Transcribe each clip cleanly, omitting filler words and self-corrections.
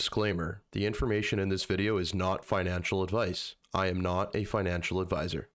Disclaimer: the information in this video is not financial advice. I am not a financial advisor.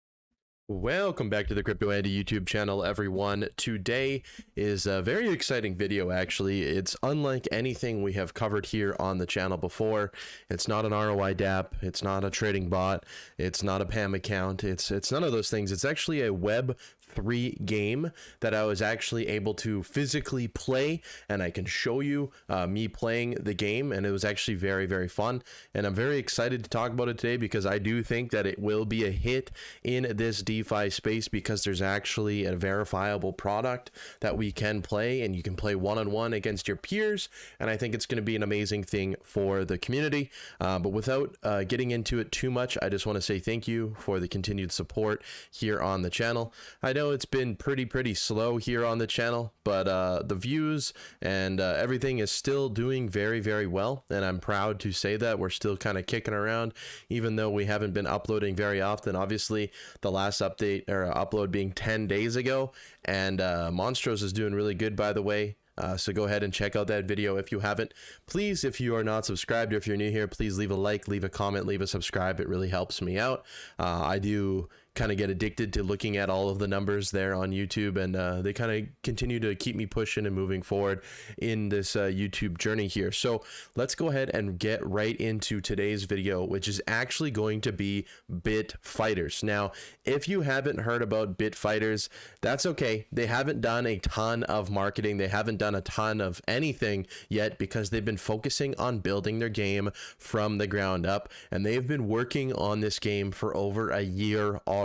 Welcome back to the Crypto Andy YouTube channel, everyone. Today is a very exciting video, actually. It's unlike anything we have covered here on the channel before. It's not an ROI DApp, it's not a trading bot, it's not a PAM account, it's none of those things. It's actually a Web3 game that I was actually able to physically play, and I can show you me playing the game, and it was actually very, very fun. And I'm very excited to talk about it today because I do think that it will be a hit in this DeFi space, because there's actually a verifiable product that we can play, and you can play one-on-one against your peers, and I think it's going to be an amazing thing for the community. But without getting into it too much, I just want to say thank you for the continued support here on the channel. I know it's been pretty slow here on the channel, but the views and everything is still doing very, very well, and I'm proud to say that we're still kind of kicking around, even though we haven't been uploading very often. Obviously, the last update or upload being 10 days ago, and Monstros is doing really good, by the way. So go ahead and check out that video if you haven't. Please, if you are not subscribed or if you're new here, please leave a like, leave a comment, leave a subscribe. It really helps me out. I do kind of get addicted to looking at all of the numbers there on YouTube, and they kind of continue to keep me pushing and moving forward in this YouTube journey here. So let's go ahead and get right into today's video, which is actually going to be Bitfighters. Now, if you haven't heard about Bitfighters, that's okay. They haven't done a ton of marketing. They haven't done a ton of anything yet because they've been focusing on building their game from the ground up, and they've been working on this game for over a year already.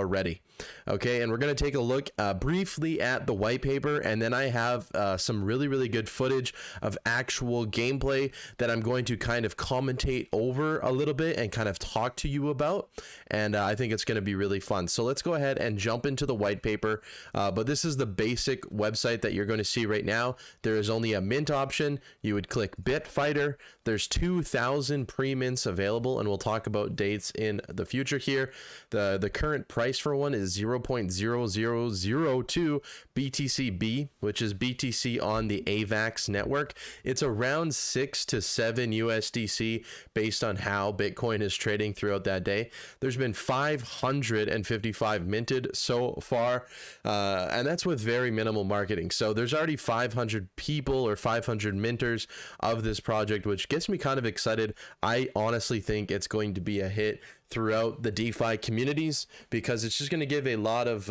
Okay, and we're going to take a look briefly at the white paper, and then I have some really good footage of actual gameplay that I'm going to kind of commentate over a little bit and kind of talk to you about, and I think it's going to be really fun. So let's go ahead and jump into the white paper, but this is the basic website that you're going to see right now. There is only a mint option. You would click Bitfighter. There's 2,000 pre-mints available, and we'll talk about dates in the future here. The current price for one is 0.0002 BTCB, which is BTC on the AVAX network. It's around 6 to 7 USDC based on how Bitcoin is trading throughout that day. There's been 555 minted so far, and that's with very minimal marketing. So there's already 500 people or 500 minters of this project, which gets me kind of excited. I honestly think it's going to be a hit throughout the DeFi communities, because it's just going to give a lot of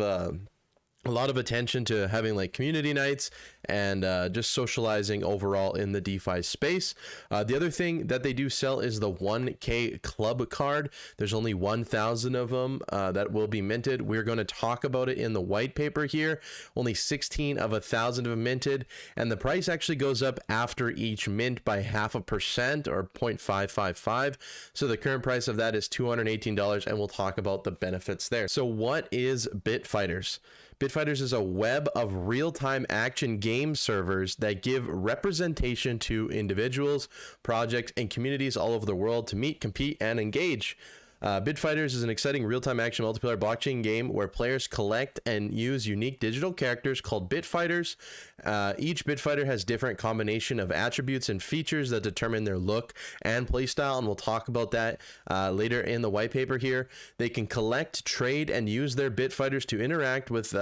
attention to having like community nights and just socializing overall in the DeFi space. The other thing that they do sell is the 1K club card. There's only 1,000 of them that will be minted. We're going to talk about it in the white paper here. Only 16 of 1,000 have minted, and the price actually goes up after each mint by 0.5% or 0.555. So the current price of that is $218, and we'll talk about the benefits there. So what is Bitfighters? Bitfighters is a web of real-time action game servers that give representation to individuals, projects, and communities all over the world to meet, compete, and engage. Bitfighters is an exciting real-time action multiplayer blockchain game where players collect and use unique digital characters called Bitfighters. Each Bitfighter has different combination of attributes and features that determine their look and playstyle, and we'll talk about that later in the white paper here. They can collect, trade, and use their Bitfighters to interact with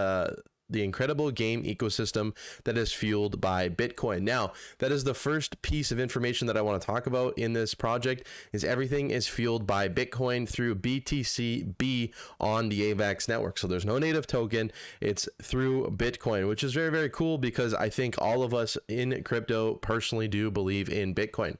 the incredible game ecosystem that is fueled by Bitcoin. Now, that is the first piece of information that I want to talk about in this project, is everything is fueled by Bitcoin through BTCB on the AVAX network. So there's no native token. It's through Bitcoin, which is very cool, because I think all of us in crypto personally do believe in Bitcoin.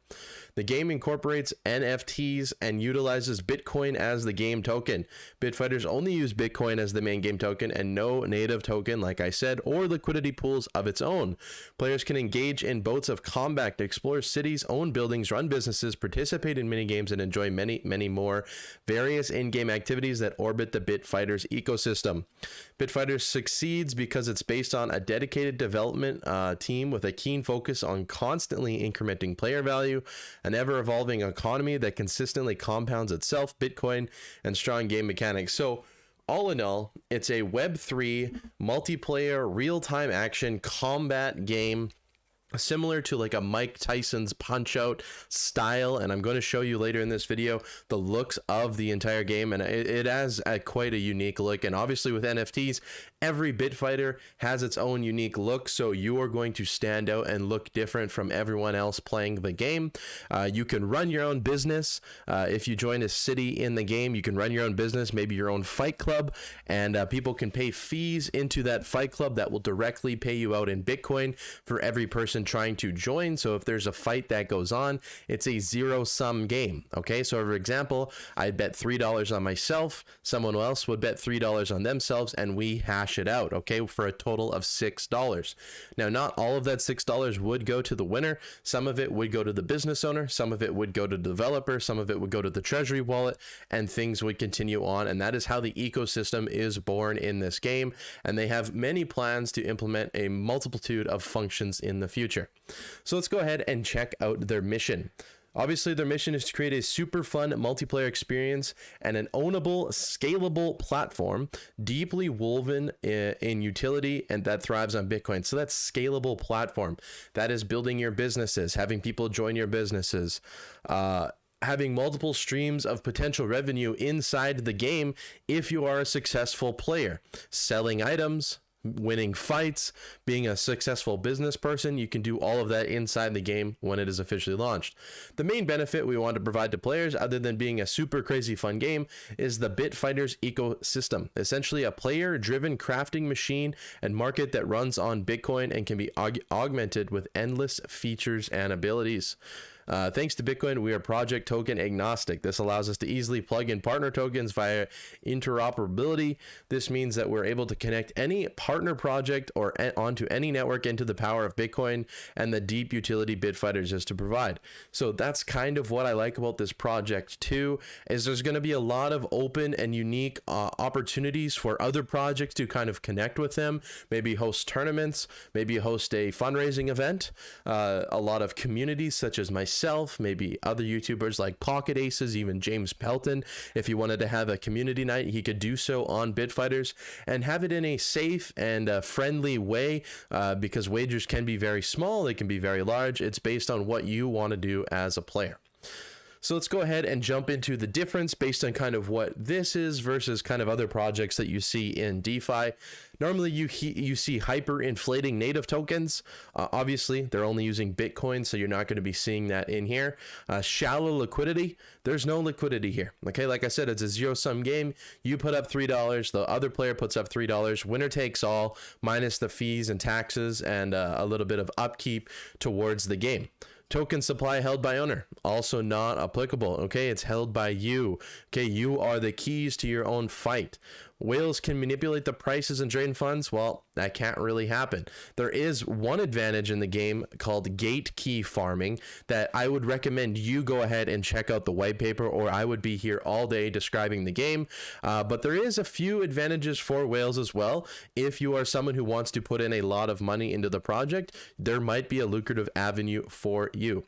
The game incorporates NFTs and utilizes Bitcoin as the game token. Bitfighters only use Bitcoin as the main game token and no native token, like I said, or liquidity pools of its own. Players can engage in boats of combat, explore cities, own buildings, run businesses, participate in minigames, and enjoy many more various in-game activities that orbit the Bitfighters ecosystem. Bitfighters succeeds because it's based on a dedicated development team with a keen focus on constantly incrementing player value, an ever-evolving economy that consistently compounds itself, Bitcoin, and strong game mechanics. So all in all, it's a Web3 multiplayer real-time action combat game similar to like a Mike Tyson's Punch Out style, and I'm going to show you later in this video the looks of the entire game, and it has quite a unique look. And obviously with NFTs, every Bitfighter has its own unique look, so you are going to stand out and look different from everyone else playing the game. You can run your own business. If you join a city in the game, you can run your own business, maybe your own fight club, and people can pay fees into that fight club that will directly pay you out in Bitcoin for every person trying to join. So if there's a fight that goes on, it's a zero-sum game. Okay, so for example, I bet $3 on myself, someone else would bet $3 on themselves, and we hash it out, okay, for a total of $6. Now, not all of that $6 would go to the winner. Some of it would go to the business owner, some of it would go to the developer, some of it would go to the treasury wallet, and things would continue on. And that is how the ecosystem is born in this game, and they have many plans to implement a multitude of functions in the future. So let's go ahead and check out their mission. Obviously, their mission is to create a super fun multiplayer experience and an ownable, scalable platform deeply woven in utility and that thrives on Bitcoin. So that's scalable platform. That is building your businesses, having people join your businesses, having multiple streams of potential revenue inside the game if you are a successful player, selling items, winning fights, being a successful business person. You can do all of that inside the game when it is officially launched. The main benefit we want to provide to players, other than being a super crazy fun game, is the Bitfighters ecosystem, essentially a player-driven crafting machine and market that runs on Bitcoin and can be augmented with endless features and abilities. Thanks to Bitcoin, we are project token agnostic. This allows us to easily plug in partner tokens via interoperability. This means that we're able to connect any partner project or onto any network into the power of Bitcoin and the deep utility Bitfighters is to provide. So that's kind of what I like about this project too, is there's going to be a lot of open and unique opportunities for other projects to kind of connect with them, maybe host tournaments, maybe host a fundraising event. A lot of communities such as myself, maybe other YouTubers like Pocket Aces, even James Pelton, if he wanted to have a community night, he could do so on Bitfighters and have it in a safe and friendly way, because wagers can be very small, they can be very large. It's based on what you want to do as a player. So let's go ahead and jump into the difference based on kind of what this is versus kind of other projects that you see in DeFi. Normally you see hyper-inflating native tokens. Obviously, they're only using Bitcoin, so you're not going to be seeing that in here. Shallow liquidity, there's no liquidity here. Okay, like I said, it's a zero-sum game. You put up $3, the other player puts up $3. Winner takes all, minus the fees and taxes and a little bit of upkeep towards the game. Token supply held by owner, also not applicable. Okay, it's held by you. Okay, you are the keys to your own fight. Whales can manipulate the prices and drain funds. Well, that can't really happen. There is one advantage in the game called gate key farming that I would recommend you go ahead and check out the white paper, or I would be here all day describing the game. But there is a few advantages for whales as well. If you are someone who wants to put in a lot of money into the project, there might be a lucrative avenue for you.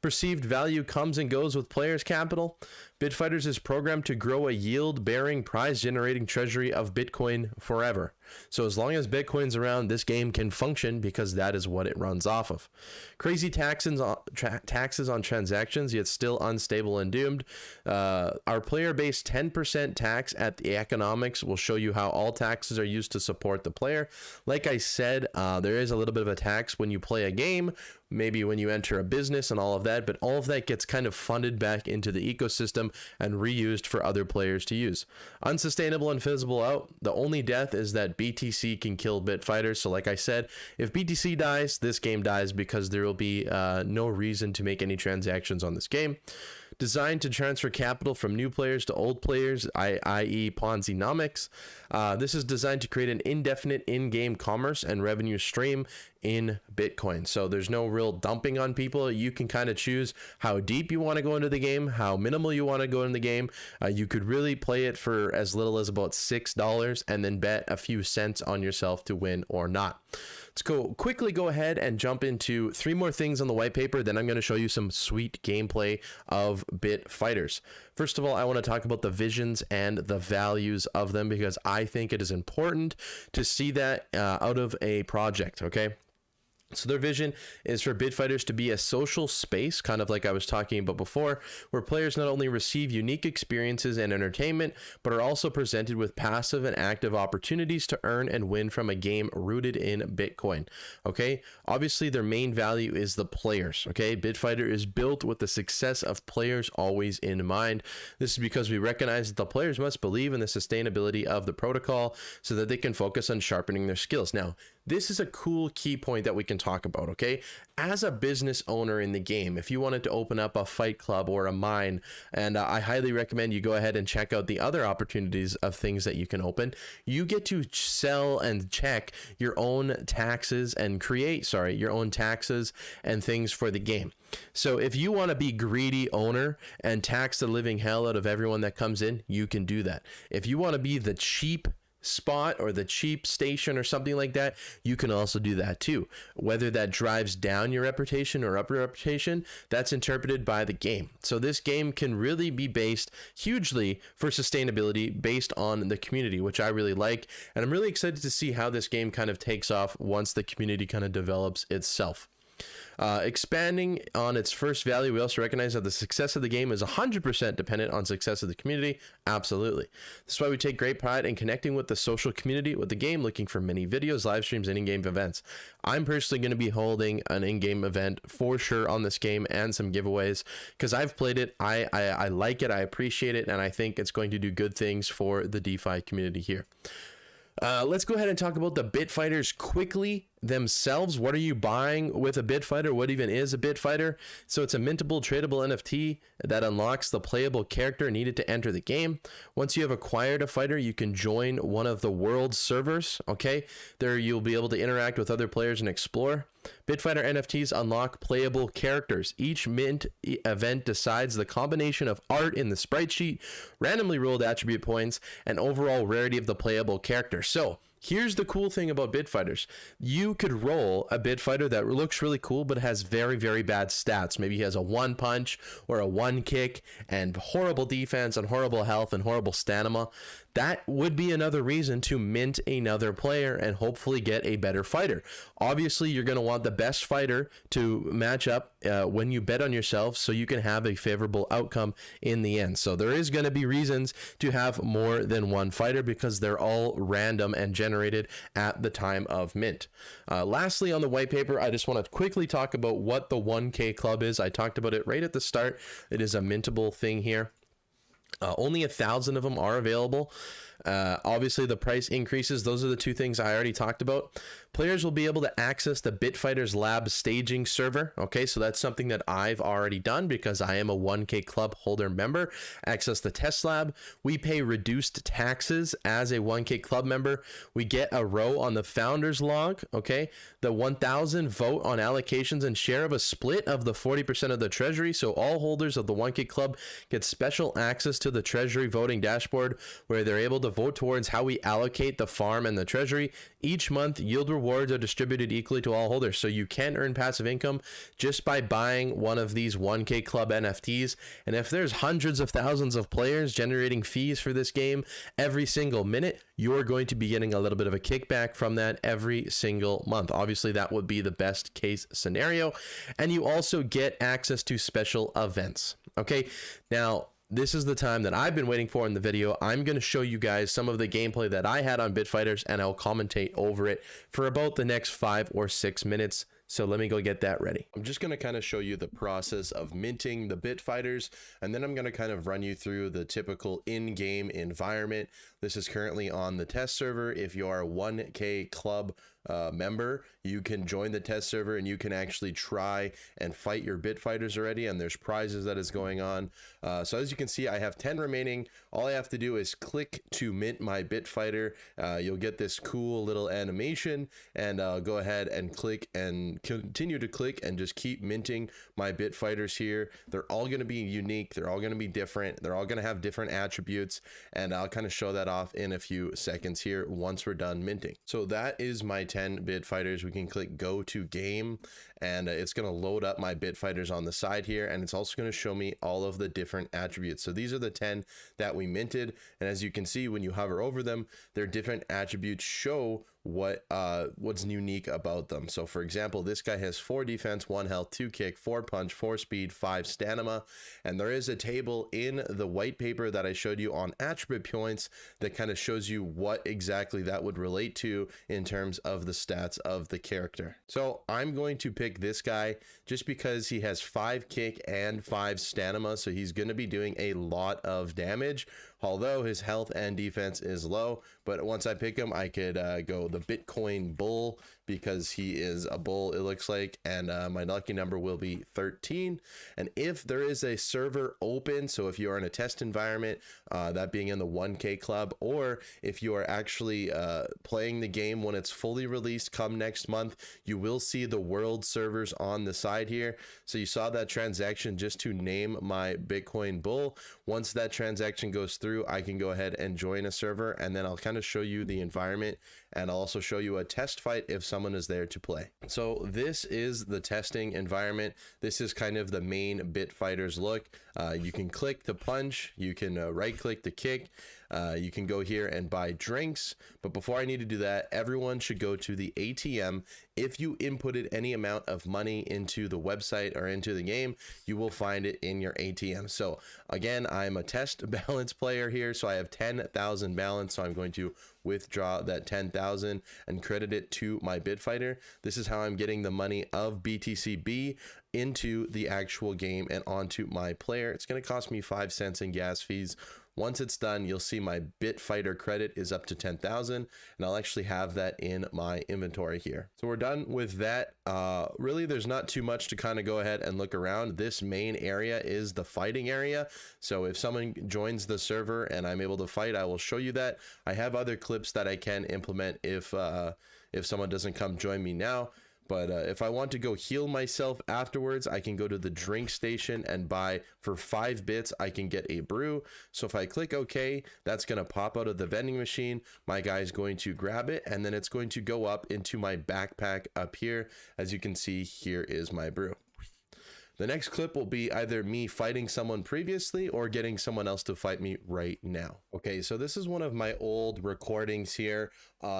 Perceived value comes and goes with players' capital. Bitfighters is programmed to grow a yield-bearing, prize-generating treasury of Bitcoin forever. So as long as Bitcoin's around, this game can function because that is what it runs off of. Crazy taxes on transactions, yet still unstable and doomed. Our player-based 10% tax at the economics will show you how all taxes are used to support the player. Like I said, there is a little bit of a tax when you play a game, maybe when you enter a business and all of that, but all of that gets kind of funded back into the ecosystem and reused for other players to use. Unsustainable and fizzle out. The only death is that BTC can kill Bitfighters. So like I said, if BTC dies, this game dies because there will be no reason to make any transactions on this game. Designed to transfer capital from new players to old players, i.e. Ponzi-nomics. This is designed to create an indefinite in-game commerce and revenue stream in Bitcoin. So there's no real dumping on people. You can kind of choose how deep you want to go into the game, how minimal you want to go in the game. You could really play it for as little as about $6 and then bet a few cents on yourself to win or not. Let's quickly go ahead and jump into 3 more things on the white paper. Then I'm going to show you some sweet gameplay of Bitfighters. First of all, I want to talk about the visions and the values of them because I think it is important to see that out of a project, okay? So their vision is for Bitfighters to be a social space, kind of like I was talking about before, where players not only receive unique experiences and entertainment, but are also presented with passive and active opportunities to earn and win from a game rooted in Bitcoin. Okay, obviously their main value is the players. Okay, Bitfighter is built with the success of players always in mind. This is because we recognize that the players must believe in the sustainability of the protocol so that they can focus on sharpening their skills. Now, this is a cool key point that we can talk about, okay? As a business owner in the game, if you wanted to open up a fight club or a mine, and I highly recommend you go ahead and check out the other opportunities of things that you can open, you get to sell and check your own taxes and your own taxes and things for the game. So if you want to be greedy owner and tax the living hell out of everyone that comes in, you can do that. If you want to be the cheap spot or the cheap station or something like that, you can also do that too. Whether that drives down your reputation or up your reputation, that's interpreted by the game. So this game can really be based hugely for sustainability based on the community, which I really like, and I'm really excited to see how this game kind of takes off once the community kind of develops itself. Expanding on its first value, we also recognize that the success of the game is 100% dependent on success of the community. Absolutely. That's why we take great pride in connecting with the social community with the game, looking for many videos, live streams, and in-game events. I'm personally going to be holding an in-game event for sure on this game and some giveaways because I've played it. I like it. I appreciate it. And I think it's going to do good things for the DeFi community here. Let's go ahead and talk about the Bitfighters quickly themselves. What are you buying with a Bitfighter? What even is a Bitfighter? So it's a mintable, tradable NFT that unlocks the playable character needed to enter the game. Once you have acquired a fighter, you can join one of the world servers. Okay, there you'll be able to interact with other players and explore. Bitfighter NFTs unlock playable characters. Each mint event decides the combination of art in the sprite sheet, randomly rolled attribute points, and overall rarity of the playable character. So here's the cool thing about Bitfighters. You could roll a Bitfighter that looks really cool, but has very, very bad stats. Maybe he has a 1 punch or a 1 kick and horrible defense and horrible health and horrible stamina. That would be another reason to mint another player and hopefully get a better fighter. Obviously, you're going to want the best fighter to match up when you bet on yourself so you can have a favorable outcome in the end. So there is going to be reasons to have more than one fighter because they're all random and generated at the time of mint. Lastly, on the white paper, I just want to quickly talk about what the 1K club is. I talked about it right at the start. It is a mintable thing here. Only 1,000 of them are available. Obviously, the price increases. Those are the two things I already talked about. Players will be able to access the Bitfighters Lab staging server. Okay, so that's something that I've already done because I am a 1K club holder member. Access the test lab. We pay reduced taxes as a 1K club member. We get a row on the founders log. Okay, the 1,000 vote on allocations and share of a split of the 40% of the treasury. So all holders of the 1K club get special access to the treasury voting dashboard where they're able to vote towards how we allocate the farm and the treasury. Each month, yield rewards are distributed equally to all holders. So you can earn passive income just by buying one of these 1K club NFTs. And if there's hundreds of thousands of players generating fees for this game every single minute, you're going to be getting a little bit of a kickback from that every single month. Obviously, that would be the best case scenario. And you also get access to special events. Okay, now this is the time that I've been waiting for in the video. I'm going to show you guys some of the gameplay that I had on Bitfighters, and I'll commentate over it for about the next 5 or 6 minutes. So let me go get that ready. I'm just going to kind of show you the process of minting the Bitfighters, and then I'm going to kind of run you through the typical in-game environment. This is currently on the test server. If you are a 1K club member, you can join the test server and you can actually try and fight your Bitfighters already, and there's prizes that is going on. So as you can see, I have 10 remaining. All I have to do is click to mint my Bitfighter. You'll get this cool little animation, and I'll go ahead and click and continue to click and just keep minting my Bitfighters here. They're all going to be unique. They're all going to be different. They're all going to have different attributes, and I'll kind of show that off in a few seconds here once we're done minting. So that is my 10 bit fighters. We can click go to game, and it's going to load up my bit fighters on the side here, and it's also going to show me all of the different attributes. So these are the 10 that we minted, and as you can see, when you hover over them, their different attributes show what's unique about them. So for example, this guy has 4 defense, 1 health, 2 kick, 4 punch, 4 speed, 5 stamina, and there is a table in the white paper that I showed you on attribute points that kind of shows you what exactly that would relate to in terms of the stats of the character. So I'm going to pick this guy just because he has 5 kick and 5 stamina, so he's going to be doing a lot of damage, although his health and defense is low. But once I pick him, I could go the Bitcoin bull because he is a bull, it looks like, and my lucky number will be 13. And if there is a server open, so if you are in a test environment, that being in the 1K club, or if you are actually playing the game when it's fully released come next month, you will see the world servers on the side here. So you saw that transaction just to name my Bitcoin bull. Once that transaction goes through, I can go ahead and join a server, and then I'll kind of show you the environment, and I'll also show you a test fight if someone is there to play. So this is the testing environment. This is kind of the main bit fighters look. You can click the punch, you can right click the kick, you can go here and buy drinks. But before I need to do that, everyone should go to the ATM. If you inputted any amount of money into the website or into the game, you will find it in your ATM. So again, I'm a test balance player here, so I have 10,000 balance, so I'm going to withdraw that 10,000 and credit it to my bit fighter. This is how I'm getting the money of BTCB into the actual game and onto my player. It's going to cost me 5 cents in gas fees. Once it's done, you'll see my bit fighter credit is up to 10,000, and I'll actually have that in my inventory here. So we're done with that. Really, there's not too much to kind of go ahead and look around. This main area is the fighting area. So if someone joins the server and I'm able to fight, I will show you that. I have other clips that I can implement if someone doesn't come join me now. But if I want to go heal myself afterwards, I can go to the drink station and buy for 5 bits. I can get a brew. So if I click OK, that's going to pop out of the vending machine. My guy is going to grab it, and then it's going to go up into my backpack up here. As you can see, here is my brew. The next clip will be either me fighting someone previously or getting someone else to fight me right now. Okay, so this is one of my old recordings here.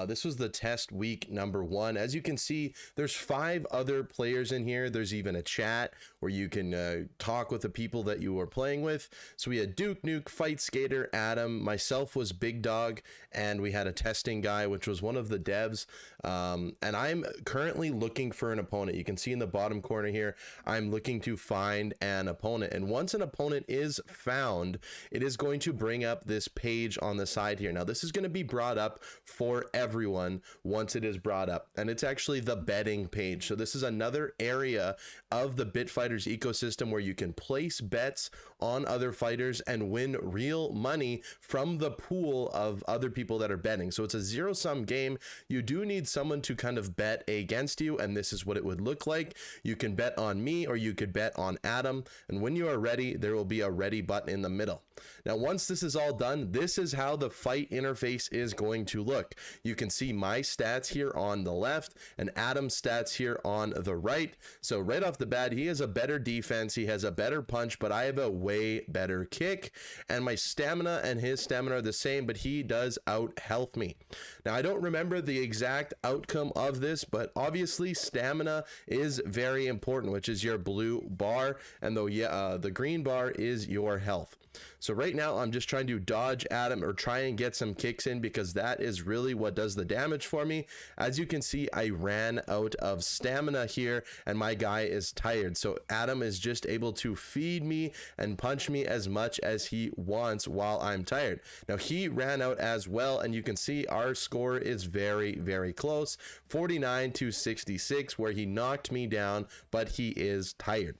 This was the test week number 1. As you can see, there's 5 other players in here. There's even a chat where you can talk with the people that you were playing with. So we had Duke Nuke, Fight Skater, Adam, myself was Big Dog, and we had a testing guy, which was one of the devs. And I'm currently looking for an opponent. You can see in the bottom corner here, I'm looking to find an opponent. And once an opponent is found, it is going to bring up this page on the side here. Now, this is going to be brought up for everyone once it is brought up, and it's actually the betting page. So this is another area of the Bitfighters ecosystem where you can place bets on other fighters and win real money from the pool of other people that are betting. So it's a zero-sum game. You do need someone to kind of bet against you, and this is what it would look like. You can bet on me, or you could bet on Adam, and when you are ready, there will be a ready button in the middle. Now, once this is all done, this is how the fight interface is going to look. You can see my stats here on the left and Adam's stats here on the right. So right off the bat, he has a better defense, he has a better punch, but I have a way better kick, and my stamina and his stamina are the same, but he does out health me. Now, I don't remember the exact outcome of this, but obviously stamina is very important, which is your blue bar, and the green bar is your health. So right now I'm just trying to dodge Adam or try and get some kicks in, because that is really what does the damage for me. As you can see, I ran out of stamina here and my guy is tired. So Adam is just able to feed me and punch me as much as he wants while I'm tired. Now he ran out as well, and you can see our score is very, very close, 49 to 66, where he knocked me down, but he is tired.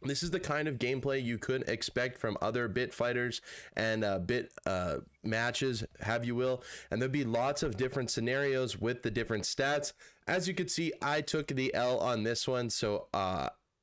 This is the kind of gameplay you could expect from other bit fighters and bit matches, have you will, and there'll be lots of different scenarios with the different stats. As you can see, I took the L on this one, so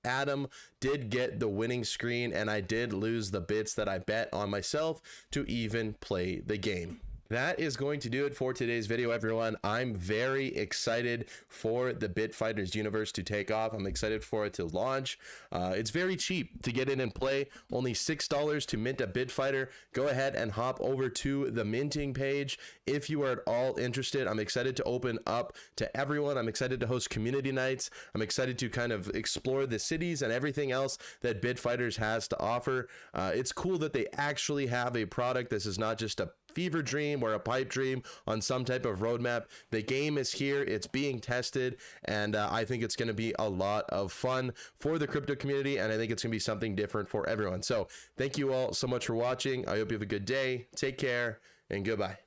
Adam did get the winning screen, and I did lose the bits that I bet on myself to even play the game. That is going to do it for today's video, everyone. I'm very excited for the Bitfighters universe to take off. I'm excited for it to launch. It's very cheap to get in and play. Only $6 to mint a Bitfighter. Go ahead and hop over to the minting page if you are at all interested. I'm excited to open up to everyone. I'm excited to host community nights. I'm excited to kind of explore the cities and everything else that Bitfighters has to offer. It's cool that they actually have a product. This is not just a fever dream or a pipe dream on some type of roadmap. The game is here, it's being tested, and I think it's going to be a lot of fun for the crypto community, and I think it's going to be something different for everyone. So thank you all so much for watching. I hope you have a good day. Take care and goodbye.